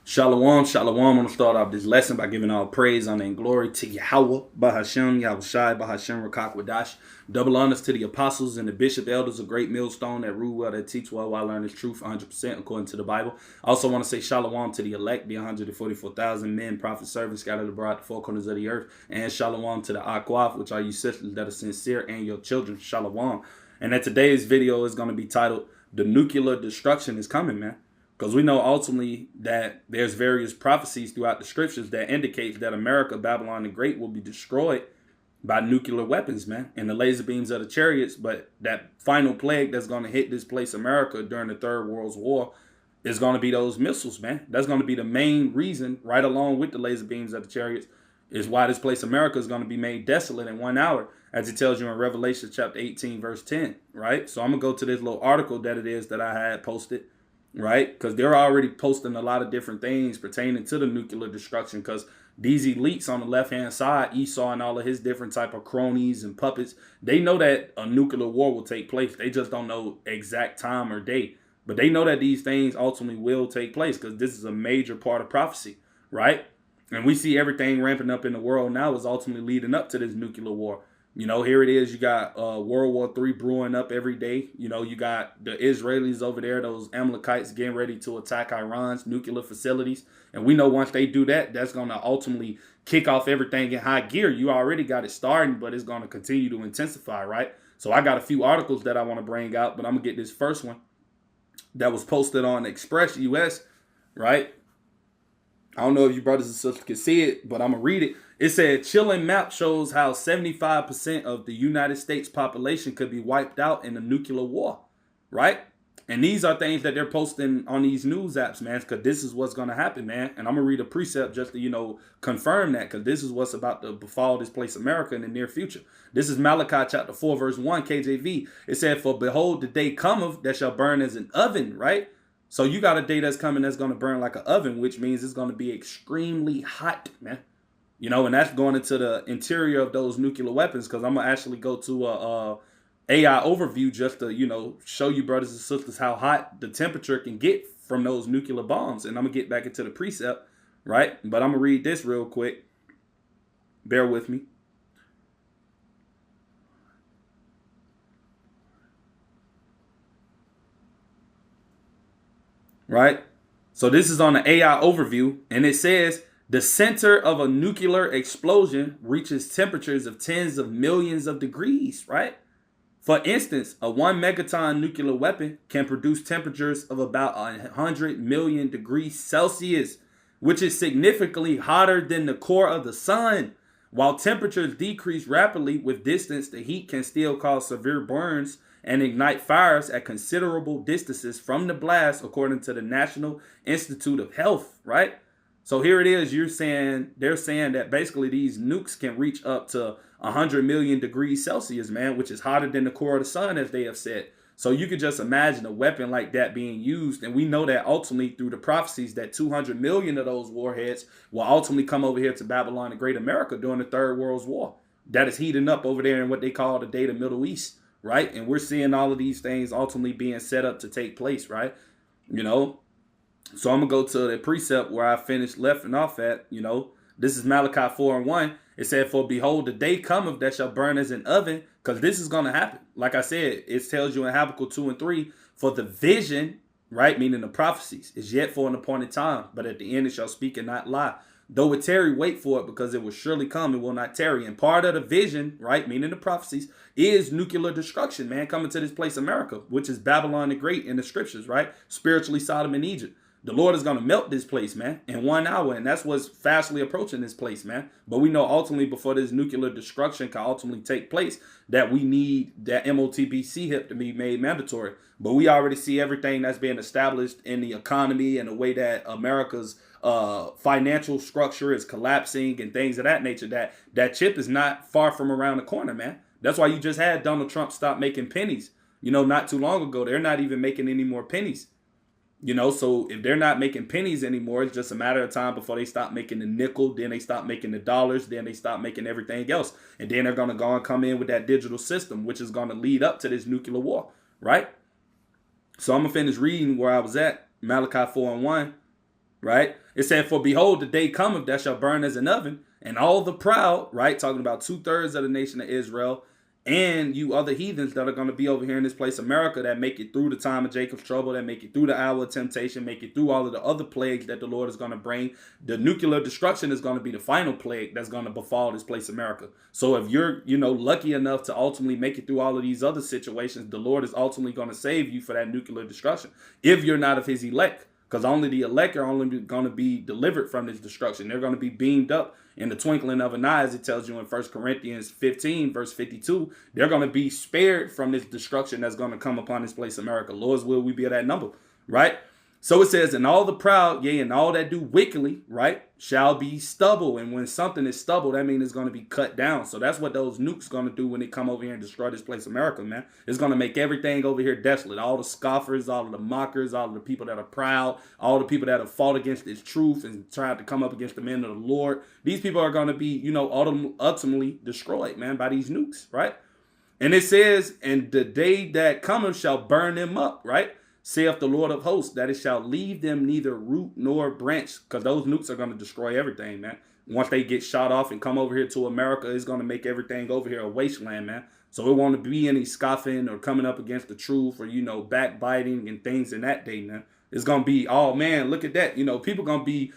Shalom, shalom. I'm going to start off this lesson by giving all praise, honor, and glory to Yahweh, Bahashem, Yahushai, Bahashem, Rakakwadash. Double honors to the apostles and the bishop elders of Great Millstone that rule well, that teach well, while learning truth 100% according to the Bible. I also want to say shalom to the elect, the 144,000 men, prophet, servants scattered abroad the four corners of the earth. And shalom to the Akwaf, which are you sisters that are sincere, and your children. Shalom. And that today's video is going to be titled, The Nuclear Destruction is Coming, man. Because we know ultimately that there's various prophecies throughout the scriptures that indicates that America, Babylon the Great, will be destroyed by nuclear weapons, man, and the laser beams of the chariots. But that final plague that's going to hit this place, America, during the Third World War is going to be those missiles, man. That's going to be the main reason, right along with the laser beams of the chariots, is why this place, America, is going to be made desolate in 1 hour, as it tells you in Revelation chapter 18, verse 10, right? So I'm going to go to this little article that it is that I had posted, right? Because they're already posting a lot of different things pertaining to the nuclear destruction, because these elites on the left-hand side, Esau and all of his different type of cronies and puppets, they know that a nuclear war will take place. They just don't know exact time or date. But they know that these things ultimately will take place because this is a major part of prophecy, right? And we see everything ramping up in the world now is ultimately leading up to this nuclear war. You know, here it is. You got World War III brewing up every day. You know, you got the Israelis over there, those Amalekites getting ready to attack Iran's nuclear facilities. And we know once they do that, that's going to ultimately kick off everything in high gear. You already got it starting, but it's going to continue to intensify, right? So I got a few articles that I want to bring out, but I'm going to get this first one that was posted on Express US, right? I don't know if you brothers and sisters can see it, but I'm going to read it. It said, chilling map shows how 75% of the United States population could be wiped out in a nuclear war, right? And these are things that they're posting on these news apps, man, because this is what's going to happen, man. And I'm going to read a precept just to, confirm that, because this is what's about to befall this place, America, in the near future. This is Malachi chapter 4, verse 1, KJV. It said, for behold, the day cometh that shall burn as an oven, right? So you got a day that's coming that's going to burn like an oven, which means it's going to be extremely hot, man. And that's going into the interior of those nuclear weapons, because I'm going to actually go to a AI overview just to, show you brothers and sisters how hot the temperature can get from those nuclear bombs. And I'm going to get back into the precept, right? But I'm going to read this real quick. Bear with me. Right? So this is on the AI overview, and it says, the center of a nuclear explosion reaches temperatures of tens of millions of degrees, right? For instance, a 1 megaton nuclear weapon can produce temperatures of about 100 million degrees Celsius, which is significantly hotter than the core of the sun. While temperatures decrease rapidly with distance, the heat can still cause severe burns and ignite fires at considerable distances from the blast, according to the National Institute of Health, right? So here it is. They're saying that basically these nukes can reach up to 100 million degrees Celsius, man, which is hotter than the core of the sun, as they have said. So you could just imagine a weapon like that being used. And we know that ultimately through the prophecies that 200 million of those warheads will ultimately come over here to Babylon the Great America during the Third World War. That is heating up over there in what they call the day the Middle East, right? And we're seeing all of these things ultimately being set up to take place, right? So I'm going to go to the precept where I finished left off at, This is Malachi 4 and 1. It said, for behold, the day cometh that shall burn as an oven, because this is going to happen. Like I said, it tells you in Habakkuk 2 and 3, for the vision, right, meaning the prophecies, is yet for an appointed time, but at the end it shall speak and not lie. Though it tarry, wait for it, because it will surely come, it will not tarry. And part of the vision, right, meaning the prophecies, is nuclear destruction, man, coming to this place, America, which is Babylon the Great in the scriptures, right? Spiritually Sodom and Egypt. The Lord is going to melt this place, man, in 1 hour. And that's what's fastly approaching this place, man. But we know ultimately before this nuclear destruction can ultimately take place, that we need that MOTBC hip to be made mandatory. But we already see everything that's being established in the economy and the way that America's financial structure is collapsing and things of that nature. That chip is not far from around the corner, man. That's why you just had Donald Trump stop making pennies. Not too long ago, they're not even making any more pennies. So if they're not making pennies anymore, it's just a matter of time before they stop making the nickel, then they stop making the dollars, then they stop making everything else. And then they're going to go and come in with that digital system, which is going to lead up to this nuclear war, right? So I'm going to finish reading where I was at, Malachi 4 and 1, right? It said, for behold, the day cometh that shall burn as an oven, and all the proud, right? Talking about 2/3 of the nation of Israel, and you other heathens that are going to be over here in this place, America, that make it through the time of Jacob's trouble, that make it through the hour of temptation, make it through all of the other plagues that the Lord is going to bring. The nuclear destruction is going to be the final plague that's going to befall this place, America. So if you're, lucky enough to ultimately make it through all of these other situations, the Lord is ultimately going to save you for that nuclear destruction. If you're not of his elect, because only the elect are only going to be delivered from this destruction. They're going to be beamed up in the twinkling of an eye, as it tells you in 1 Corinthians 15, verse 52. They're going to be spared from this destruction that's going to come upon this place, America. Lord's will, we be of that number, right? So it says, and all the proud, yea, and all that do wickedly, right, shall be stubble. And when something is stubble, that means it's going to be cut down. So that's what those nukes going to do when they come over here and destroy this place, America, man. It's going to make everything over here desolate. All the scoffers, all of the mockers, all of the people that are proud, all the people that have fought against this truth and tried to come up against the men of the Lord. These people are going to be, ultimately destroyed, man, by these nukes, right? And it says, and the day that cometh shall burn them up, right? Saith the Lord of hosts, that it shall leave them neither root nor branch, because those nukes are going to destroy everything, man. Once they get shot off and come over here to America, it's going to make everything over here a wasteland, man. So it won't be any scoffing or coming up against the truth or, backbiting and things in that day, man. It's going to be, oh, man, look at that. People going to be,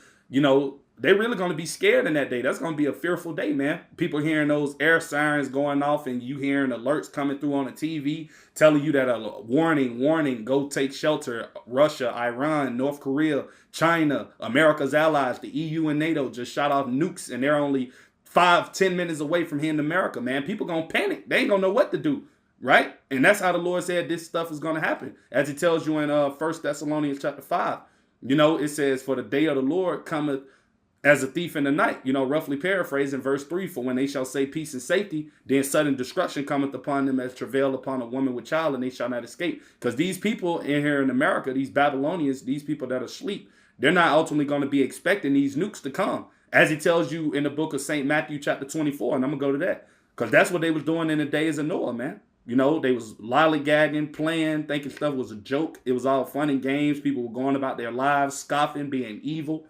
they're really going to be scared in that day. That's going to be a fearful day, man. People hearing those air sirens going off and you hearing alerts coming through on the TV telling you that a warning, go take shelter. Russia, Iran, North Korea, China, America's allies, the EU and NATO just shot off nukes and they're only 5-10 minutes away from hitting America, man. People going to panic. They ain't going to know what to do, right? And that's how the Lord said this stuff is going to happen. As he tells you in 1 Thessalonians chapter 5. It says, for the day of the Lord cometh as a thief in the night, roughly paraphrasing verse 3, for when they shall say peace and safety, then sudden destruction cometh upon them as travail upon a woman with child, and they shall not escape. Because these people in here in America, these Babylonians, these people that are asleep, they're not ultimately going to be expecting these nukes to come. As he tells you in the book of St. Matthew chapter 24, and I'm going to go to that. Because that's what they was doing in the days of Noah, man. They was lollygagging, playing, thinking stuff was a joke. It was all fun and games. People were going about their lives, scoffing, being evil.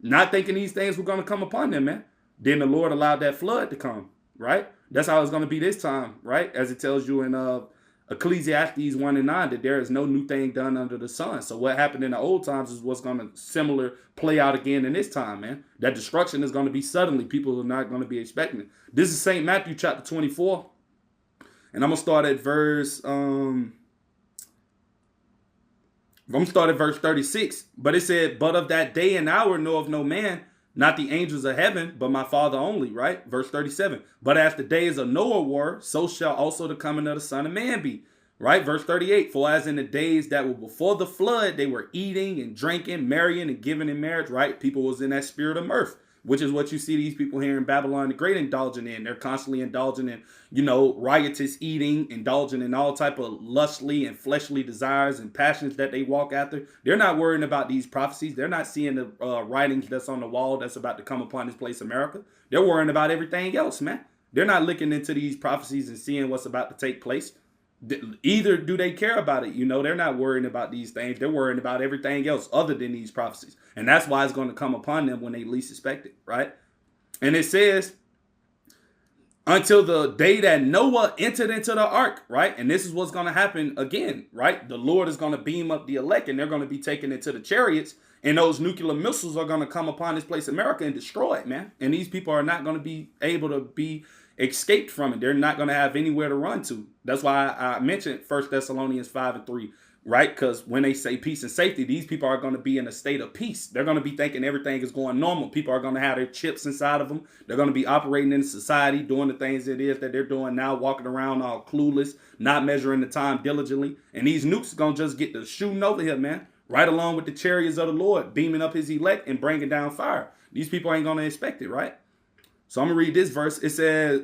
Not thinking these things were going to come upon them, man. Then the Lord allowed that flood to come, right? That's how it's going to be this time, right? As it tells you in Ecclesiastes 1:9, that there is no new thing done under the sun. So what happened in the old times is what's going to similar play out again in this time, man. That destruction is going to be suddenly. People are not going to be expecting it. This is St. Matthew chapter 24. And I'm going to start at verse... I'm going to start at verse 36, but it said, but of that day and hour knoweth no man, not the angels of heaven, but my Father only, right? Verse 37, but as the days of Noah were, so shall also the coming of the Son of Man be, right? Verse 38, for as in the days that were before the flood, they were eating and drinking, marrying and giving in marriage, right? People was in that spirit of mirth, which is what you see these people here in Babylon the Great indulging in. They're constantly indulging in, riotous eating, indulging in all type of lustly and fleshly desires and passions that they walk after. They're not worrying about these prophecies. They're not seeing the writings that's on the wall that's about to come upon this place, America. They're worrying about everything else, man. They're not looking into these prophecies and seeing what's about to take place. Either do they care about it, they're not worrying about these things. They're worrying about everything else other than these prophecies. And that's why it's going to come upon them when they least expect it, right? And it says, until the day that Noah entered into the ark, right? And this is what's going to happen again, right? The Lord is going to beam up the elect and they're going to be taken into the chariots. And those nuclear missiles are going to come upon this place, America, and destroy it, man. And these people are not going to be able to be escaped from it. They're not going to have anywhere to run to. That's why I mentioned 1 Thessalonians 5:3, right? Because when they say peace and safety, these people are going to be in a state of peace. They're going to be thinking everything is going normal. People are going to have their chips inside of them. They're going to be operating in society, doing the things it is that they're doing now, walking around all clueless, not measuring the time diligently. And these nukes are going to just get to shooting over here, man, right along with the chariots of the Lord, beaming up his elect and bringing down fire. These people ain't going to expect it, right? So I'm going to read this verse. It says,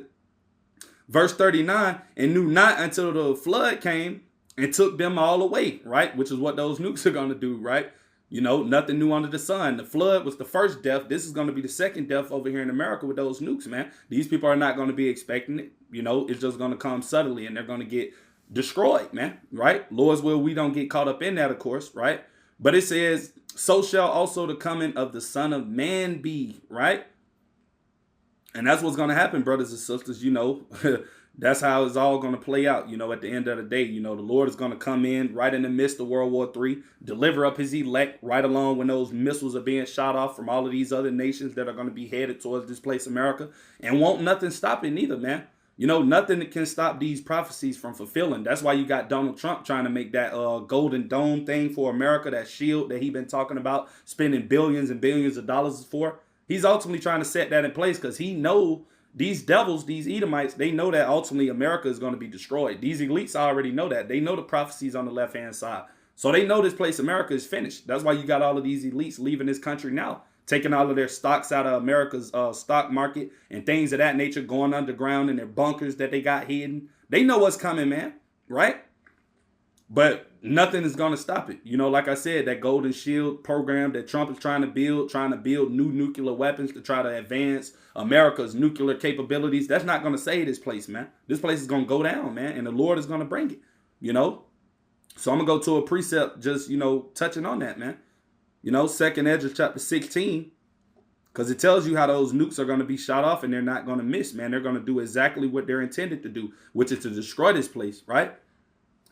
verse 39, and knew not until the flood came and took them all away, right? Which is what those nukes are going to do, right? Nothing new under the sun. The flood was the first death. This is going to be the second death over here in America with those nukes, man. These people are not going to be expecting it. It's just going to come suddenly and they're going to get destroyed, man, right? Lord's will, we don't get caught up in that, of course, right? But it says, so shall also the coming of the Son of Man be, right? And that's what's going to happen, brothers and sisters. That's how it's all going to play out. At the end of the day, the Lord is going to come in right in the midst of World War III, deliver up his elect right along when those missiles are being shot off from all of these other nations that are going to be headed towards this place, America. And won't nothing stop it neither, man. Nothing can stop these prophecies from fulfilling. That's why you got Donald Trump trying to make that golden dome thing for America, that shield that he's been talking about, spending billions and billions of dollars for. He's ultimately trying to set that in place because he know these devils, these Edomites, they know that ultimately America is going to be destroyed. These elites already know that. They know the prophecies on the left-hand side. So they know this place, America, is finished. That's why you got all of these elites leaving this country now, taking all of their stocks out of America's stock market and things of that nature, going underground in their bunkers that they got hidden. They know what's coming, man, right? But nothing is going to stop it. Like I said, that Golden Shield program that Trump is trying to build new nuclear weapons to try to advance America's nuclear capabilities. That's not going to save this place, man. This place is going to go down, man. And the Lord is going to bring it, So I'm going to go to a precept just, touching on that, man. 2nd Ezra chapter 16, because it tells you how those nukes are going to be shot off and they're not going to miss, man. They're going to do exactly what they're intended to do, which is to destroy this place, right?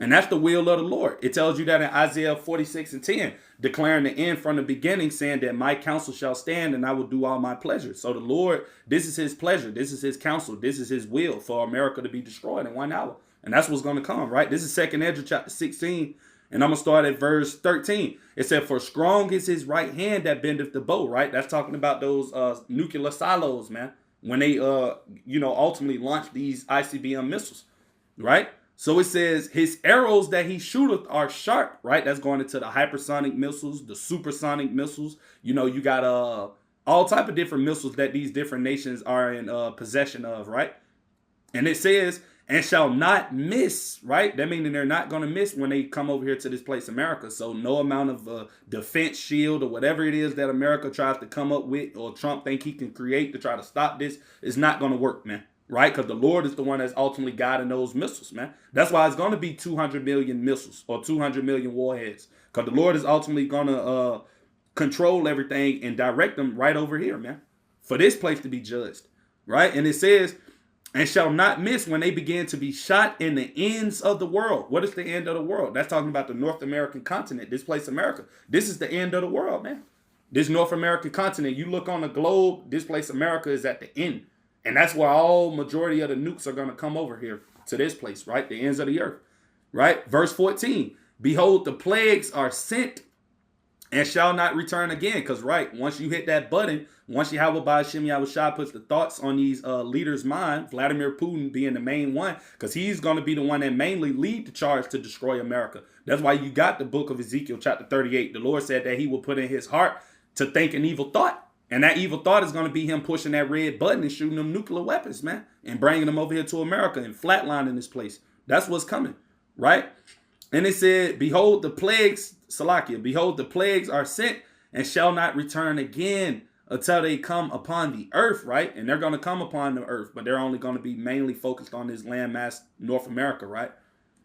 And that's the will of the Lord. It tells you that in Isaiah 46:10, declaring the end from the beginning, saying that my counsel shall stand and I will do all my pleasure. So the Lord, this is his pleasure. This is his counsel. This is his will for America to be destroyed in 1 hour. And that's what's going to come, right? This is 2nd Ezra chapter 16. And I'm going to start at verse 13. It said, for strong is his right hand that bendeth the bow, right? That's talking about those nuclear silos, man. When they, ultimately launch these ICBM missiles, right? So it says his arrows that he shooteth are sharp, right? That's going into the hypersonic missiles, the supersonic missiles. You got all type of different missiles that these different nations are in possession of, right? And it says, and shall not miss, right? That meaning they're not going to miss when they come over here to this place, America. So no amount of defense shield or whatever it is that America tries to come up with or Trump think he can create to try to stop this is not going to work, man. Right? Because the Lord is the one that's ultimately guiding those missiles, man. That's why it's going to be 200 million missiles or 200 million warheads. Because the Lord is ultimately going to control everything and direct them right over here, man. For this place to be judged. Right? And it says, and shall not miss when they begin to be shot in the ends of the world. What is the end of the world? That's talking about the North American continent. This place, America. This is the end of the world, man. This North American continent. You look on the globe, this place, America, is at the end. And that's where all majority of the nukes are going to come over here to this place, right? The ends of the earth, right? Verse 14, behold, the plagues are sent and shall not return again. Because, right, once you hit that button, once Yahweh Ba'ashem Yahushua puts the thoughts on these leaders' mind, Vladimir Putin being the main one, because he's going to be the one that mainly lead the charge to destroy America. That's why you got the book of Ezekiel chapter 38. The Lord said that he will put in his heart to think an evil thought. And that evil thought is going to be him pushing that red button and shooting them nuclear weapons, man. And bringing them over here to America and flatlining this place. That's what's coming, right? And it said, behold, the plagues, Salakia, behold, the plagues are sent and shall not return again until they come upon the earth, right? And they're going to come upon the earth, but they're only going to be mainly focused on this landmass North America, right?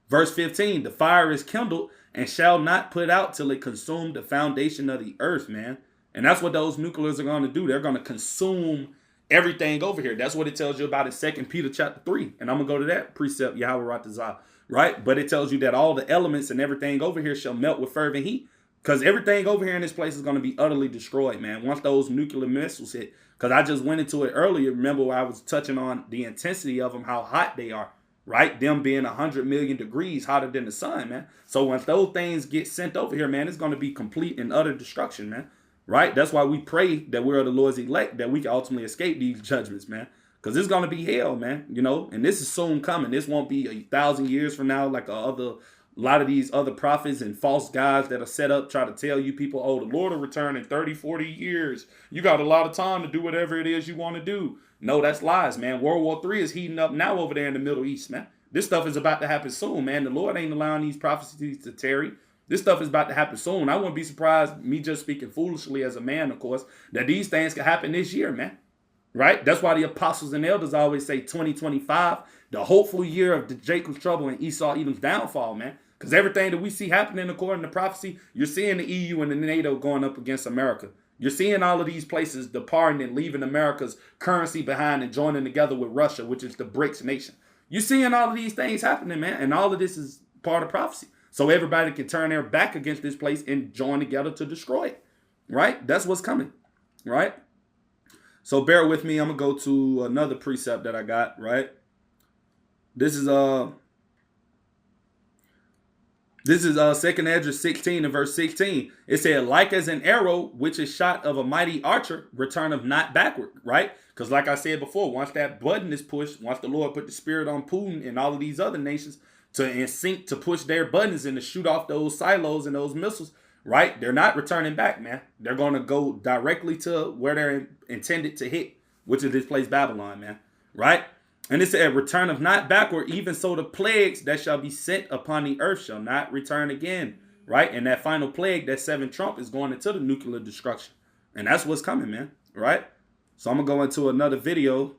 Verse 15, the fire is kindled and shall not put out till it consume the foundation of the earth, man. And that's what those nuclears are going to do. They're going to consume everything over here. That's what it tells you about in 2 Peter chapter 3. And I'm going to go to that precept, Yahweh Ratazah, right? But it tells you that all the elements and everything over here shall melt with fervent heat. Because everything over here in this place is going to be utterly destroyed, man, once those nuclear missiles hit. Because I just went into it earlier. Remember where I was touching on the intensity of them, how hot they are, right? Them being 100 million degrees hotter than the sun, man. So once those things get sent over here, man, it's going to be complete and utter destruction, man. Right? That's why we pray that we're the Lord's elect, that we can ultimately escape these judgments, man. Because it's going to be hell, man. And this is soon coming. This won't be 1,000 years from now like a lot of these other prophets and false guys that are set up try to tell you people, oh, the Lord will return in 30, 40 years. You got a lot of time to do whatever it is you want to do. No, that's lies, man. World War III is heating up now over there in the Middle East, man. This stuff is about to happen soon, man. The Lord ain't allowing these prophecies to tarry. This stuff is about to happen soon. I wouldn't be surprised, me just speaking foolishly as a man, of course, that these things could happen this year, man. Right? That's why the apostles and elders always say 2025, the hopeful year of Jacob's trouble and Esau Edom's downfall, man. Because everything that we see happening according to prophecy, you're seeing the EU and the NATO going up against America. You're seeing all of these places departing and leaving America's currency behind and joining together with Russia, which is the BRICS nation. You're seeing all of these things happening, man. And all of this is part of prophecy. So everybody can turn their back against this place and join together to destroy it. Right? That's what's coming. Right? So bear with me. I'm going to go to another precept that I got. Right? This is 2nd Esdras 16 and verse 16. It said, like as an arrow, which is shot of a mighty archer, returneth not backward, right? Because like I said before, once that button is pushed, once the Lord put the spirit on Putin and all of these other nations to in sync to push their buttons and to shoot off those silos and those missiles, right? They're not returning back, man. They're going to go directly to where they're intended to hit, which is this place Babylon, man, right? And it said, returneth not backward, even so the plagues that shall be sent upon the earth shall not return again, right? And that final plague, that 7th trump, is going into the nuclear destruction. And that's what's coming, man, right? So I'm going to go into another video.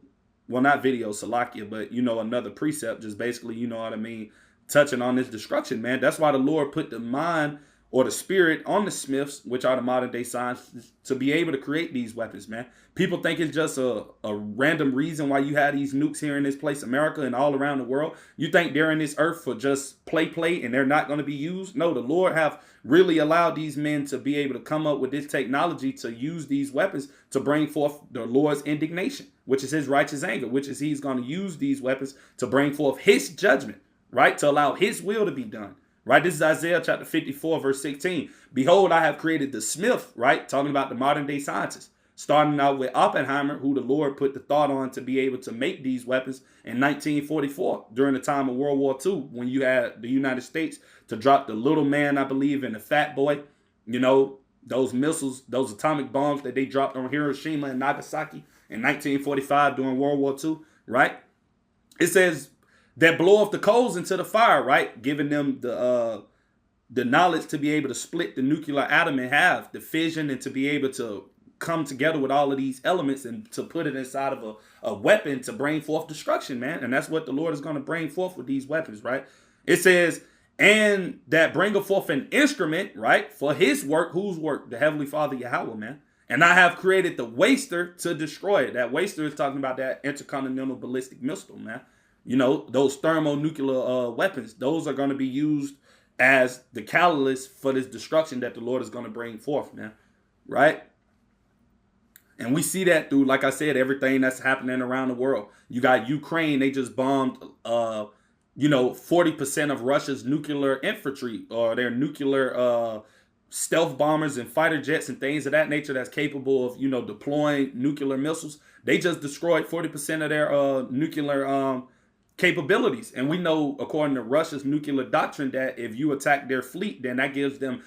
Well, not video, Salakia, but, another precept, just basically, you know what I mean, touching on this destruction, man. That's why the Lord put the mind or the spirit on the Smiths, which are the modern day scientists, to be able to create these weapons, man. People think it's just a random reason why you have these nukes here in this place, America, and all around the world. You think they're in this earth for just play, and they're not going to be used? No, the Lord have really allowed these men to be able to come up with this technology to use these weapons to bring forth the Lord's indignation, which is his righteous anger, which is he's going to use these weapons to bring forth his judgment, right? To allow his will to be done. Right, this is Isaiah chapter 54, verse 16. Behold, I have created the smith, right? Talking about the modern day scientists. Starting out with Oppenheimer, who the Lord put the thought on to be able to make these weapons in 1944, during the time of World War II, when you had the United States to drop the little man, I believe, and the fat boy. Those missiles, those atomic bombs that they dropped on Hiroshima and Nagasaki in 1945 during World War II, right? It says, that blow off the coals into the fire, right? Giving them the knowledge to be able to split the nuclear atom in half, the fission, and to be able to come together with all of these elements and to put it inside of a weapon to bring forth destruction, man. And that's what the Lord is going to bring forth with these weapons, right? It says, and that bringeth forth an instrument, right? For his work, whose work? The Heavenly Father, Yahweh, man. And I have created the waster to destroy it. That waster is talking about that intercontinental ballistic missile, man. Those thermonuclear weapons, those are going to be used as the catalyst for this destruction that the Lord is going to bring forth, man. Right? And we see that through, like I said, everything that's happening around the world. You got Ukraine, they just bombed, 40% of Russia's nuclear infantry or their nuclear stealth bombers and fighter jets and things of that nature that's capable of, deploying nuclear missiles. They just destroyed 40% of their nuclear capabilities. And we know, according to Russia's nuclear doctrine, that if you attack their fleet, then that gives them,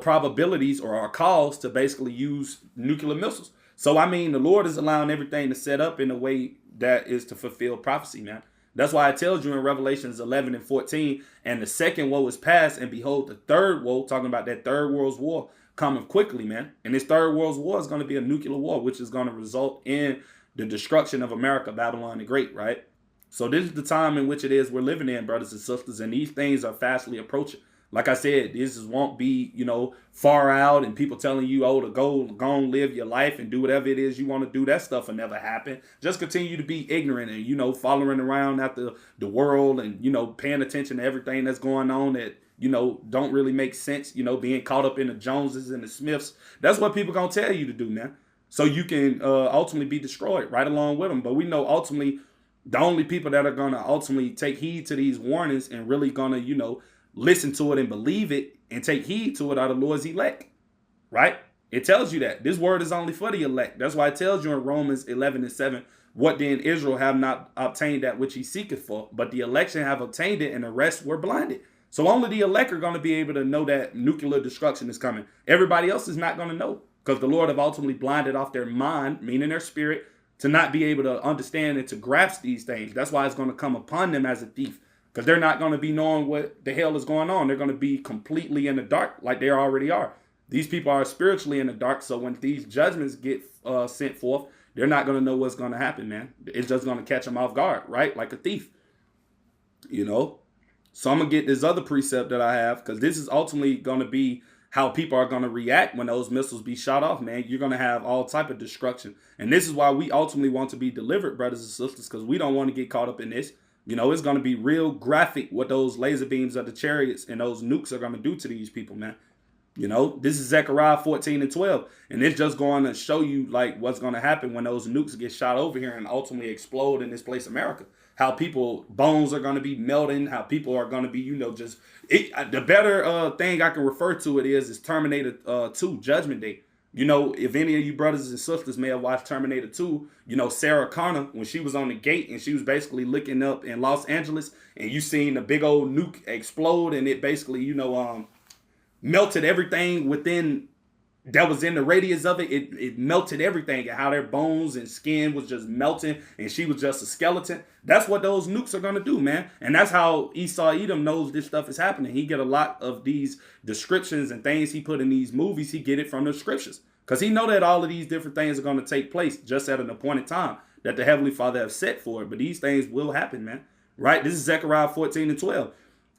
probabilities or a cause to basically use nuclear missiles. So, I mean, the Lord is allowing everything to set up in a way that is to fulfill prophecy, man. That's why it tells you in Revelations 11 and 14, and the second woe is past, and behold, the third woe, talking about that third world's war, coming quickly, man. And this third world's war is going to be a nuclear war, which is going to result in the destruction of America, Babylon the Great, right? So this is the time in which it is we're living in, brothers and sisters, and these things are fastly approaching. Like I said, won't be, far out and people telling you, to go and live your life and do whatever it is you want to do. That stuff will never happen. Just continue to be ignorant and, following around after the world and, paying attention to everything that's going on that, don't really make sense, being caught up in the Joneses and the Smiths. That's what people going to tell you to do, man. So you can ultimately be destroyed right along with them. But we know ultimately the only people that are going to ultimately take heed to these warnings and really going to, listen to it and believe it and take heed to it are the Lord's elect, right? It tells you that. This word is only for the elect. That's why it tells you in Romans 11 and 7, what then Israel have not obtained that which he seeketh for, but the election have obtained it and the rest were blinded. So only the elect are going to be able to know that nuclear destruction is coming. Everybody else is not going to know because the Lord have ultimately blinded off their mind, meaning their spirit, to not be able to understand and to grasp these things. That's why it's going to come upon them as a thief. Because they're not going to be knowing what the hell is going on. They're going to be completely in the dark like they already are. These people are spiritually in the dark. So when these judgments get sent forth, they're not going to know what's going to happen, man. It's just going to catch them off guard, right? Like a thief, So I'm going to get this other precept that I have, because this is ultimately going to be how people are going to react when those missiles be shot off, man. You're going to have all type of destruction. And this is why we ultimately want to be delivered, brothers and sisters, because we don't want to get caught up in this. You know, it's going to be real graphic what those laser beams of the chariots and those nukes are going to do to these people, man. You know, this is Zechariah 14 and 12. And it's just going to show you, like, what's going to happen when those nukes get shot over here and ultimately explode in this place, America. How people, bones are going to be melting, how people are going to be, you know, just, the better thing I can refer to it is Terminator 2, Judgment Day. You know, if any of you brothers and sisters may have watched Terminator 2, you know, Sarah Connor, when she was on the gate and she was basically looking up in Los Angeles and you seen the big old nuke explode and it basically, you know, melted everything within that was in the radius of it. It melted everything, and how their bones and skin was just melting and she was just a skeleton. That's what those nukes are going to do, man. And that's how Esau Edom knows this stuff is happening. He get a lot of these descriptions and things he put in these movies. He get it from the scriptures, because he know that all of these different things are going to take place just at an appointed time that the Heavenly Father have set for it. But these things will happen, man. Right? This is Zechariah 14 and 12.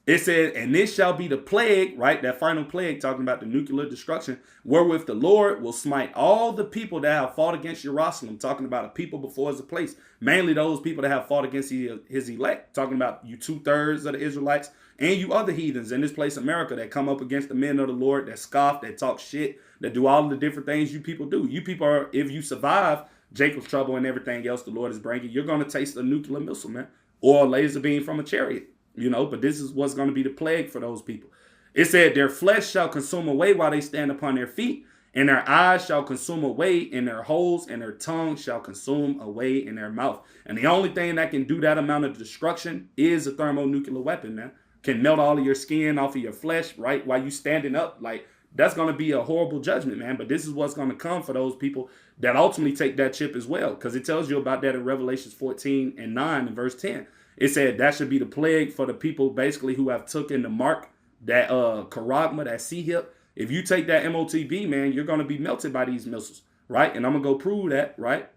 It said, and this shall be the plague, right? That final plague, talking about the nuclear destruction, wherewith the Lord will smite all the people that have fought against Jerusalem, talking about a people before his place. Mainly those people that have fought against his elect, talking about you 2/3 of the Israelites and you other heathens in this place, America, that come up against the men of the Lord, that scoff, that talk shit, that do all of the different things you people do. You people are, if you survive Jacob's trouble and everything else the Lord is bringing, you're going to taste a nuclear missile, man, or a laser beam from a chariot. You know, but this is what's going to be the plague for those people. It said, their flesh shall consume away while they stand upon their feet, and their eyes shall consume away in their holes, and their tongue shall consume away in their mouth. And the only thing that can do that amount of destruction is a thermonuclear weapon, man. Can melt all of your skin off of your flesh, right, while you standing up. Like, that's going to be a horrible judgment, man. But this is what's going to come for those people that ultimately take that chip as well, because it tells you about that in Revelations 14 and 9 and verse 10. It said that should be the plague for the people basically who have taken the mark, that charagma, that C-hip. If you take that MOTB, man, you're going to be melted by these missiles, right? And I'm going to go prove that, right?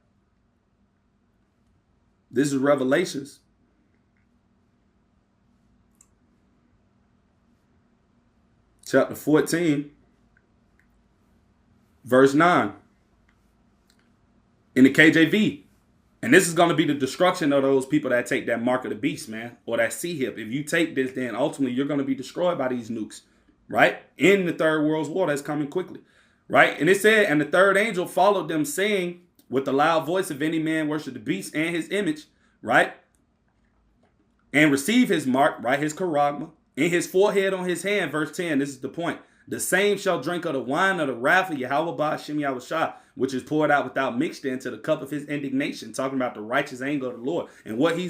This is Revelations. Chapter 14, verse 9. In the KJV. And this is going to be the destruction of those people that take that mark of the beast, man, or that C-hip. If you take this, then ultimately you're going to be destroyed by these nukes, right? In the third world's war that's coming quickly, right? And it said, and the third angel followed them, saying with a loud voice, if any man worship the beast and his image, right, and receive his mark, right, his charagma, in his forehead on his hand, verse 10, this is the point. The same shall drink of the wine of the wrath of Yahweh Ba'ashem Yahushua, which is poured out without mixture into the cup of his indignation, talking about the righteous anger of the Lord. And what he's